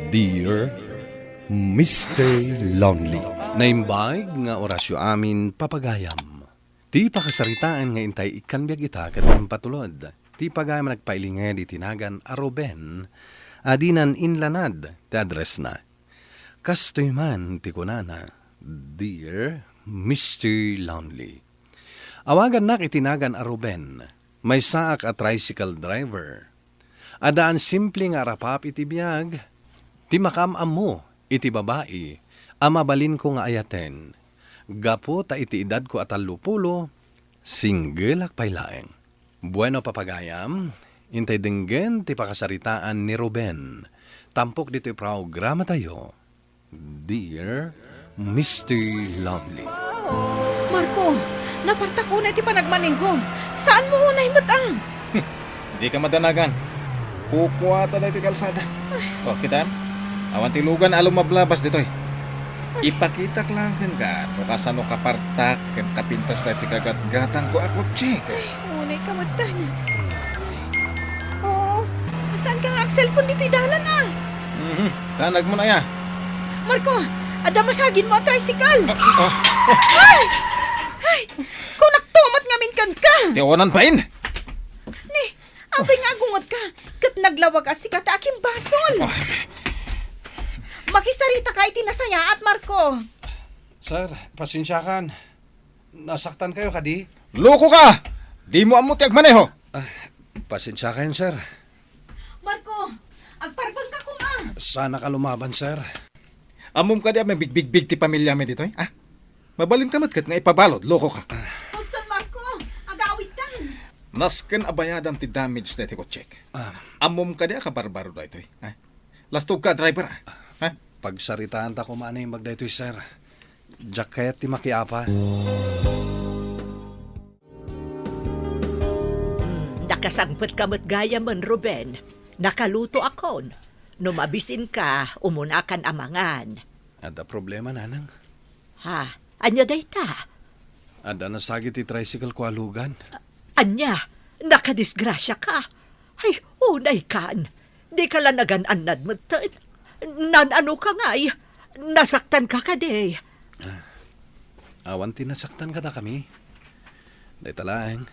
Dear Mr. Lonely, naimbag nga orasyo amin papagayam. Ti pakasaritaan nga intay ikan biyag ita kating patulod. Ti pagayam nagpailingay di tinagan aroben, adinan inlanad ti address na. Kastoy man ti kunana, Dear Mr. Lonely. Awagan nak itinagan aroben, may saak a tricycle driver. Adaan simple nga rapap iti biyag, ti makamam mo iti babae, amabalin ko nga ayaten. Gapo ta iti edad ko at alupulo, single ak pailaeng. Bueno papagayam, intay dinggen ti pakasaritaan ni Ruben. Tampok dito programa tayo. Dear Mr. Lovely. Marco, naparta ko na iti panagmaningkom. Saan mo unay matang? Di ka madanagan. Kukuwata na iti kalsada. O, kita? Awan tilugan along mablabas dito eh. Ipakita lang ka, no kasano kapartak, ken kapintas na iti kagatgatan ko ako, chik. Unay ka matan. Oo, saan ka nga cellphone dito idalan na? Tanag mo na ya. Marco, ada masagin mo ang tricycle. Oh, Ay, kung naktumat ngamin kan ka. tiwanan pa in. Ni, abay nga gungot ka. Kat naglawag asi ka ta aking basol. Makisarita ka iti nasaya at Marco. Sir, pasensyakan. Nasaktan kayo kadi? Loko ka! Di mo amuti agmaneho. Pasensya kayo, sir. Marco, agparbang ka kung ang. Sana ka lumaban, sir. Amom ka di may big ti pamilya mi dito eh. Ah, mabalin ka matkat nga ipabalod, loko ka. Huston Marco, agawit tan. Nasken abayadam ti damage na iti ko check. Amom ka di akabarbaro da ito eh. Ah, lastog ka, driver ah. Ha? Pagsaritaan ta kumanay magdaytoy, sir. Jacket ti makiapa. Nakasangpot kamot gaya man, Ruben. Nakaluto akon. Numabisin ka, umunakan amangan. Ada problema, nanang. Ha? Anya day ta? Ada nasagit ti tricycle ko alugan. Anya? Nakadisgrasya ka? Ay, unay kan. Di ka lang nagan-anad mo. Nan-ano ka nga ay. Nasaktan ka ka day. Awan tinasaktan ka na kami. Day talaeng.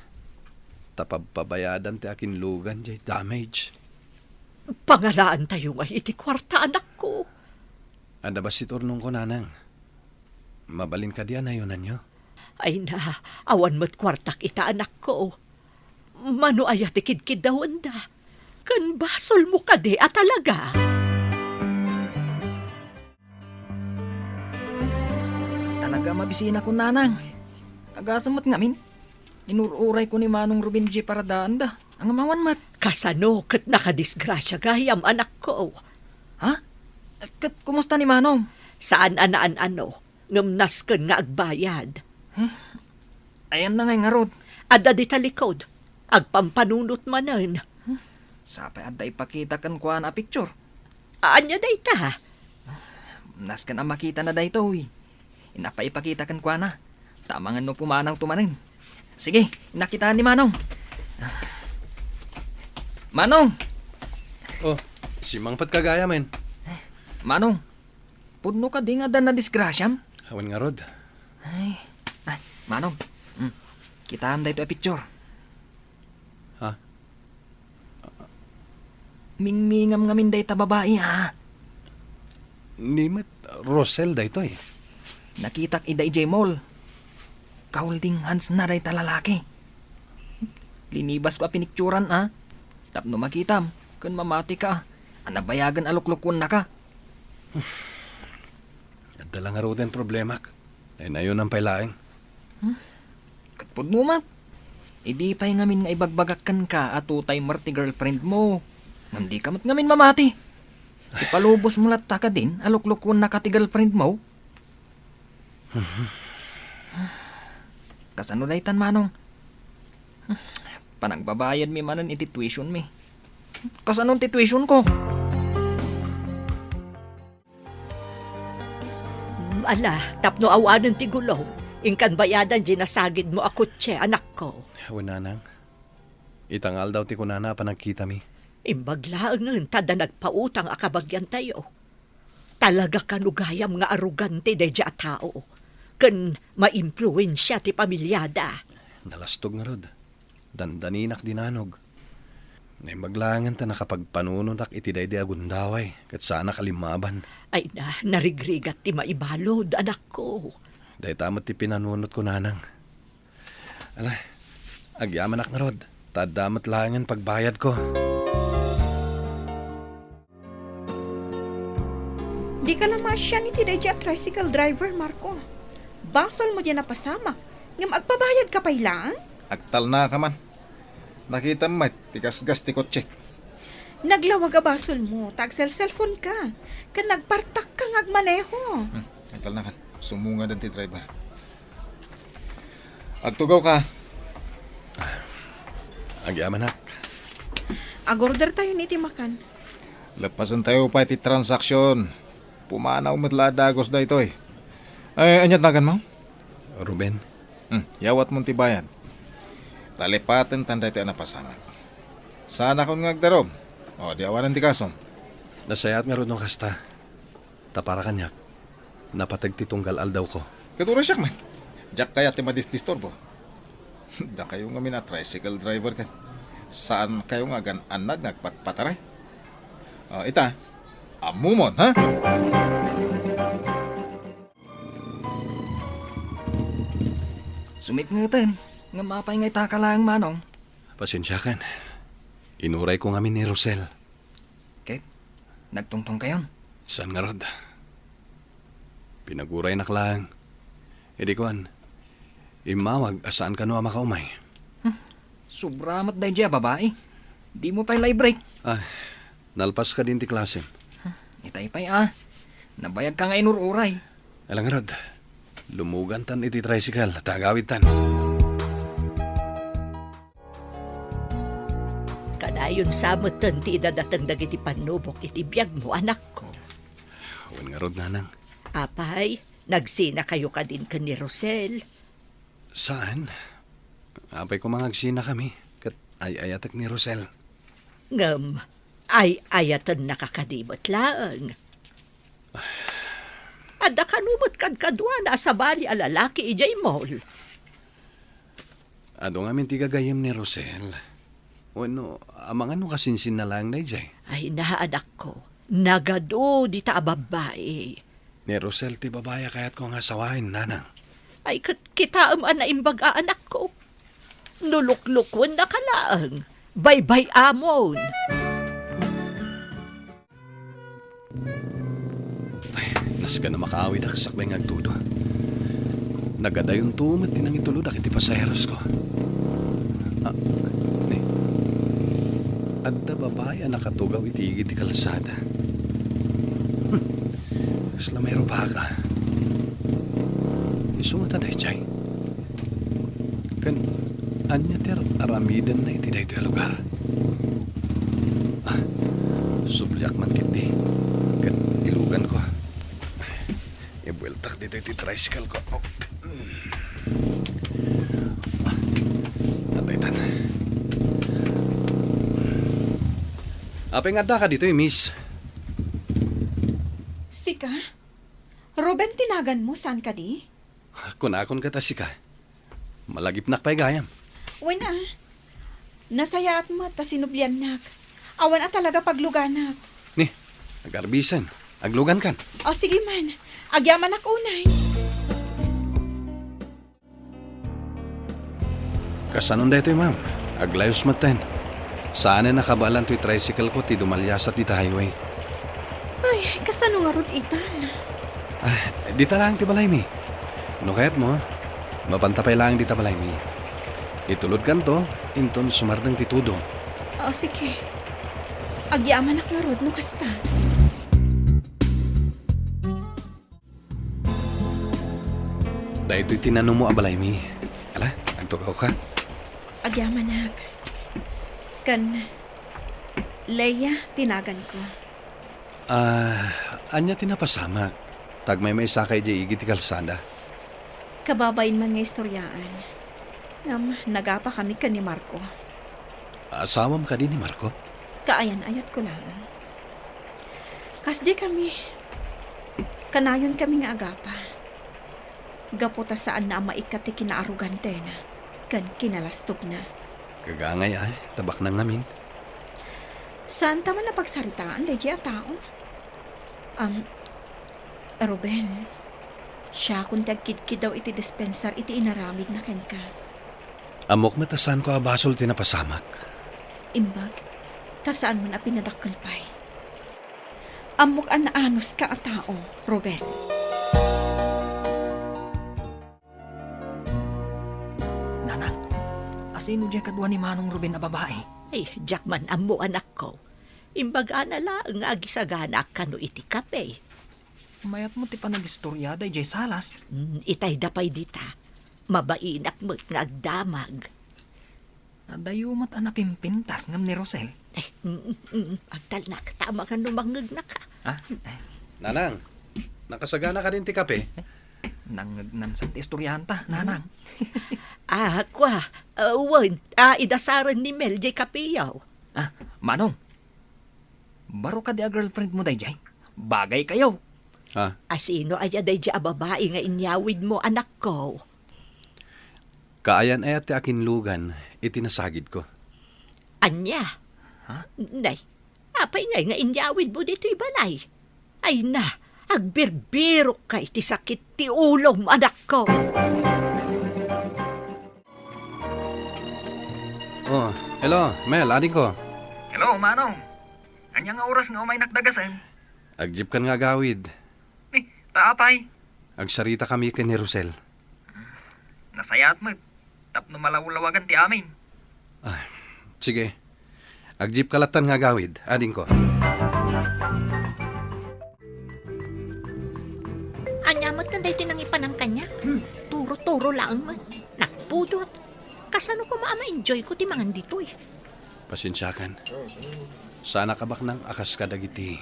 Tapabpabayadan ti akin lugan jay damage. Pangalaan tayo nga iti kwarta, anak ko. Ada ba si turnong ko, nanang? Mabalin ka diyan ayunan nyo. Ay na, awan mo't kwartak ita, anak ko. Mano ay atikid-kid daw anda. Kan basol mo ka de at talaga. Talaga mabisina ko, nanang. Agasamot ngamin. Inururay ko ni Manong Ruben J. para daan da. Ang amawan mat. Kasano kat nakadisgrasya gayam, anak ko. Ha? Kat kumusta ni Manong? Saan anaan-ano, ngamnas kan nga agbayad. Ayan na nga rod. Ada di talikod, agpampanunot manan. Sapay adda ipakita kan kuha na picture. Anya day ta? Naskan ang makita na day to, Inapaipakita kan kuha na. Tamangan no pumanang tumanin. Sige, nakitaan ni Manong. Manong! Oh, si Mangpat kagaya, men. Manong, pudno ka di nga da na disgrasyam? Awan nga, Rod. Ay, Manong, kita am da ito a picture. Ha? Mingmingam ngamin da ita babae, ha? Nimet Rosel da ito eh. Nakitak ida ijay mall. Kaulding hands na da ita lalaki. Linibas ko a pinikturan, ha? Tapno makitam, kun mamati ka, anabayagan aluklukon na ka. At dala nga ro din problema. Ay na yun ang pailaing. Katpod mo, ma. Idi pa'y ngamin nga ibagbagakan ka at utay marti girlfriend mo. Hindi ka mat ngamin mamati. Ipalubos mo latta ka din, aluklukon na ka ti girlfriend mo. Kasano daytan, Manong? Panagbabayad mi manan iti tuition mi. Kasanong ti tuition ko? Ala, tapno awanan ti gulo. Ingkan bayadan di nasagid mo ako, tse, anak ko. Awan, nanang. Itangal daw ti kunana panagkita mi. Imbaglaang nun, tada nagpautang akabagyan tayo. Talaga kanugayam nga arugante day a tao. Kan ma-impluensya ti pamilyada. Nalastog nga rod. Dandaninak dinanog. Naimaglangan ta nakapagpanununak iti day di agundaway. Kat sana kalimaban. Ay narigrigat ti maibalod, anak ko. Day tamot ti pinanunot ko nanang. Ala, agyaman nga rod. Tadamat langan pagbayad ko. Di ka lang masya ni tiday dya tricycle driver, Marco. Basol mo dyan napasamak. Ngam agpabayad ka pa ilang? Agtal na ka man. Nakita mo, tigas-gas ti kotse. Naglawag ka basol mo, tag-cellphone ka. Kan nagpartak ka ngagmaneho. Agtal na ka. Sumunga din ti driver. Agtugaw ka. Agyaman nak. Agorder tayo ni Timakan. Lapasan tayo pa iti transaksyon. Pumanaw matladagos da ito eh. Ay, anyat nagan mo? Ruben, Yawat mong tibayan. Talipatan tanda ito napasamak. Sana kung ngagdarom. O, di awanan ti kasom. nasayat nga rod nung kasta. Tapara kanyak. Napatag ti tunggal aldaw ko. Kadura siya man. Jack kaya ti madistorbo. Da kayo nga mina tricycle driver ka. Saan kayo nga gan anad nagpatpataray? Ita, amumon, ha? Sumit nga tan. Nga mapay nga itakalang manong. Pasensya kan. Inuray ko ngamin ni Rosel. Ket, nagtungtong kayon. Saan nga rod? Pinaguray naklang. E di kuan. Imawag asaan ka no makaumay. Sobramat day dya, babae. Di mo pa'y break. Ay, nalpas ka din ti klase. Itay pa'y nabayag ka nga inururay. Alang rod. Lumugan tan iti tricycle. Tagawid tan. Kanayon samutan ti idadatang dagiti panubok iti biyag mo, anak ko. Huwag nga rod nanang. Apay, nagsina kayo ka din ka ni Rosel. Saan? Apay ko mga agsina kami. Kat ay-ayatak ni Rosel. Ngam, ay ayatan nakakadimot lang. Ada kanumot kad kadwa na sa bali a lalaki ijay mall. Ado nga min ti gagayem ni Rosel. O ano, amang ano kasinsin na lang na ijay. Ay naanak ko, nagado di ta babae. Ni Rosel ti babaya kayat ko nga sawahin, nanang. Ay kita na imbaga anak ko. Nuluklukwan na kalaang. Bye-bye amon. Nas ka na makaawid ak sakbay nga agtudo. Nagadayon tumat tinang itulod ak iti pasaheros ko. Ni. Adda babaya nakatugaw iti iti kalsada. Kasla may rupa ka. Isumata day chay. Kan anya ter aramidan na iti dayto lugar. Sublyak man kiti. Kan ilugan ko. Ibueltak dito iti tricycle ko. Nataytan. Apay nga da ka dito miss. Sika? Ruben, tinagan mo, saan ka di? Kunakon ka tasika. Malagip nak pa'y gayam. Uy na. Nasayaat mo at sinubyan nak. Awan at talaga pagluganak. Ni, agarbisan. Aglugan kan. O sige man, agyaman ak unay. Kasanon da ito ma'am. Aglayos maten. Saan na nakabalan to'y tricycle ko ti dumalyasat dita highway. Ay, kasano nga rod itan? Dita lang ti balay mi. No kayat mo, mapantapay lang dita balay mi. Itulod kan to, inton sumardang titudo. O sige. Agyaman ak nga rod no kasta. Da ito'y tinanong mo abalay mi. Ala, nagtukaw ka. Agyaman ak. Kan, Leia, tinagan ko. Anya tinapasamak. Tagmay may sakay di igit ti kalsada. Kababain man nga istoryaan. Nagapa kami ka ni Marco. Asawam ka din ni Marco? Kaayan-ayat ko lang. Kasdi kami. Kanayon kami nga agapa. Gaputa saan na maikat ti kinaarugante na, kan kinalastog na. Kagangay ay, tabak na ngamin. Saan taman na pagsaritaan, day a tao? Ruben, siya kung tagkidkid daw iti dispensar iti inaramid na ken ka. Amok matasan ko abasol tinapasamak. Imbag, tasaan mo na pinadakkel pay. Amok an naanos ka a tao, Ruben. Nanang, asino dyan kadwa ni Manong Ruben na babae? Ay, Jackman, amo anak ko. Imbaga na lang nga agisagana ka no iti kape. Mayat mo ti panag-istorya day jay salas. Itay dapay dita. Mabainak mo't nga agdamag. Nadayumat ang napimpintas ngam ni Rosel. Agtalnak, tama ka numangag na ka. Ah, Nanang, nakasagana ka din ti kape. nang sa istoryanta, nanang. Kwa, idasaran ni Mel J. Kapiyaw. Ah, Manong. Baro ka di a girlfriend mo day jay. Bagay kayo. Ha? Asino aya day J. a babae nga inyawid mo anak ko. Kaayan ay at ti akin lugan, itinasagid ko. Anya? Ha? Nay, apay nga inyawid mo dito'y balay. Ay na, agbirbiro ka iti sakit ti ulong anak ko. Oh, hello, Mel, adik ko. Hello, Manong. Anya nga oras nga umay nakdagasan? Agjip kan nga gawid. Taapay. Agsarita kami ken ni Rosel. Nasayat mo. Tapno malawulawagan ti amin. Sige. Agjip kalatan nga gawid, ading ko. Anyamot ka dahi tinangipan ng kanya. Turo-turo lang man. Nakpudot. Kasano ko ma-enjoy ko ti mangan dito'y. Pasensyakan. Sana kabak ng akas kadagiti.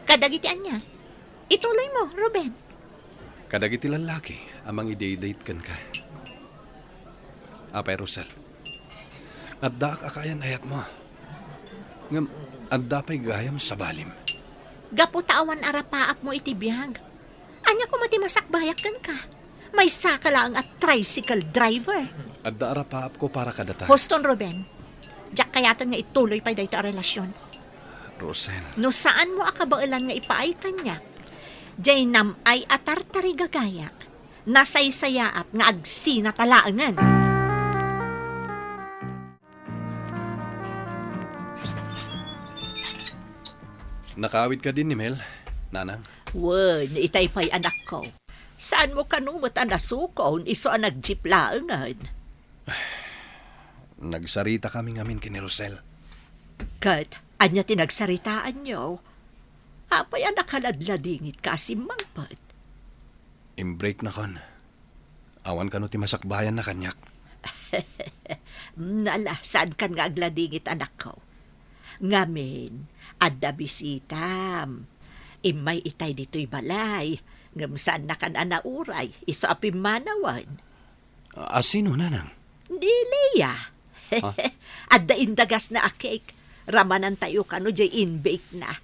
Kadagitian niya. Ituloy mo, Ruben. Kadagiti lalaki, amang i-date kan ka. Apay Rosel. Adda akayan ayat mo. Ngam, adda pa'y gayam sa balim. Gaputawan arapaap mo iti biyag. Anya ko mati masakbayak kan ka. May saka lang at tricycle driver. Adda arapaap ko para kadata. Hoston, Ruben. Diyak kayatan nga ituloy pa dahito a relasyon. Rosel. No saan mo akabailan nga ipaay kanya? Jay nam ay atartari gagayak. Nasaysayaat nga agsina talaangan. Nakawid ka din ni Mel, nanang. Wen, itay pa'y anak ko. Saan mo kanumot ang nasukon, iso ang nagjip laangan? Nagsarita kami ngamin kini Rosel. Kat, anya tinagsaritaan nyo. Apay ang nakaladladingit kasi mangpat. Imbreak na kon. Awan ka no ti masakbayan na kanyak. Nala, saan kan nga agladingit anak ko? Ngamin, adda bisitam. Imay itay dito'y balay. Ngam saan na kan anauray, iso apim manawan. Asino, nanang? Di Leia. Adda indagas na a cake. Ramanan tayo kano jay in-bake na.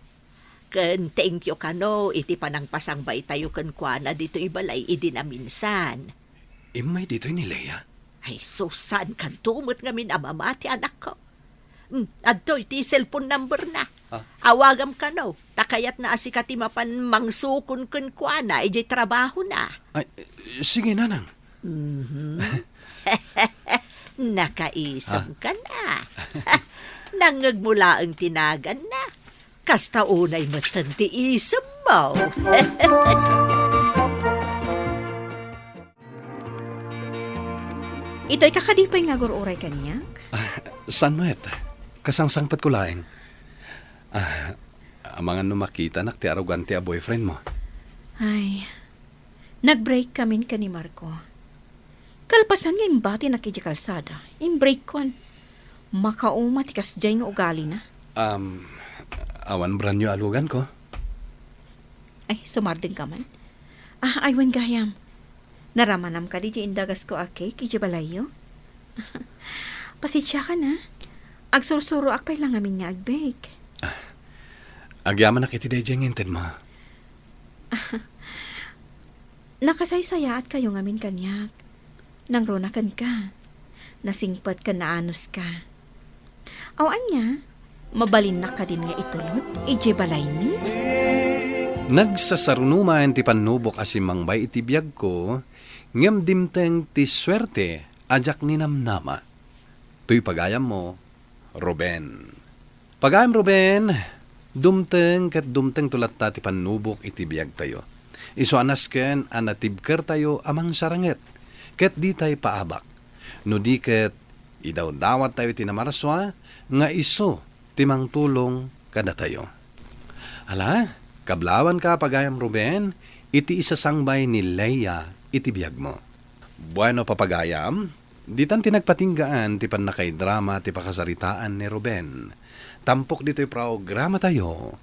Ken thank you kano, iti panang pasangbay tayo ken kuana dito'y balay idi na minsan. Imay dito'y ni Leia. Ay, so saan kan tumot ngamin amamati anak ko? Adto iti cellphone number na. Awagam ka no. Takayat na asikati mapan mangsukon kun kuana, ijay trabaho na. Ay, sige, nanang. Nakaisang ka na. Nangagmula ang tinagan na. Kasta unay matanti isam mo. Ito'y kakadipay nga gururay kanyak. San mo et? Kasangsangpat ko laeng. Amangan no makita nakti arugante a boyfriend mo. Ay, nag-break kami ka ni Marco. Kalpasan nga imbati na kiji kalsada. Im-break kon. Makauma tikas dyan nga ugali na. Awan branyo alugan ko. Ay, sumarding ka man. Aywan gayam. Naramanam ka di indagas ko ake, kiji balayo. Pasitsya ka na. Agsursuro akpay lang amin nga agbake. Agyaman na kiti day jeng inted mo. Nakasaysaya at kayo ngamin kanyak. Nang runakan ka. Nasingpat ka na anos ka. Awan niya, mabalin na ka din nga itulot. Ije balay mi. Nagsasarunuman ti panubok asimang bay iti biyag ko, ngem dimteng ti swerte, ajak ni namnama. Tuy pagayam mo, Ruben. Pagayam Ruben, dumteng ket dumteng tulat ta ti panubok iti biyag tayo. Iso anas ken anatibker tayo amang saranget, ket di tayo paabak. No di ket idaw dawat tayo tinamaraswa, nga iso timang tulong kada tayo. Ala, kablawan ka pagayam Ruben, iti isasangbay ni Leia iti biyag mo. Bueno papagayam, di tan tinagpatinggaan ti panakay drama ti pakasaritaan ni Ruben. Tampok dito'y programa tayo,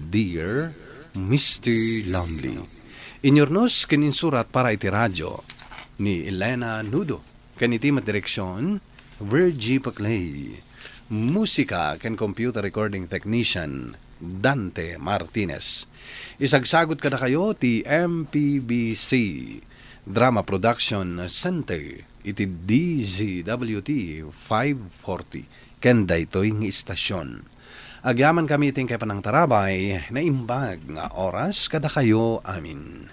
Dear Mr. Lonely. Inyornos kininsurat para iti radyo ni Elena Nudo. Kaniti direksyon, Virgie Paclay. Musika ken computer recording technician, Dante Martinez. Isagsagot kada kayo ti MPBC Drama Production Center iti DZWT 540 ken daytoy nga istasyon. Agyaman kami iting kay panang tarabay na imbag nga oras kada kayo amin.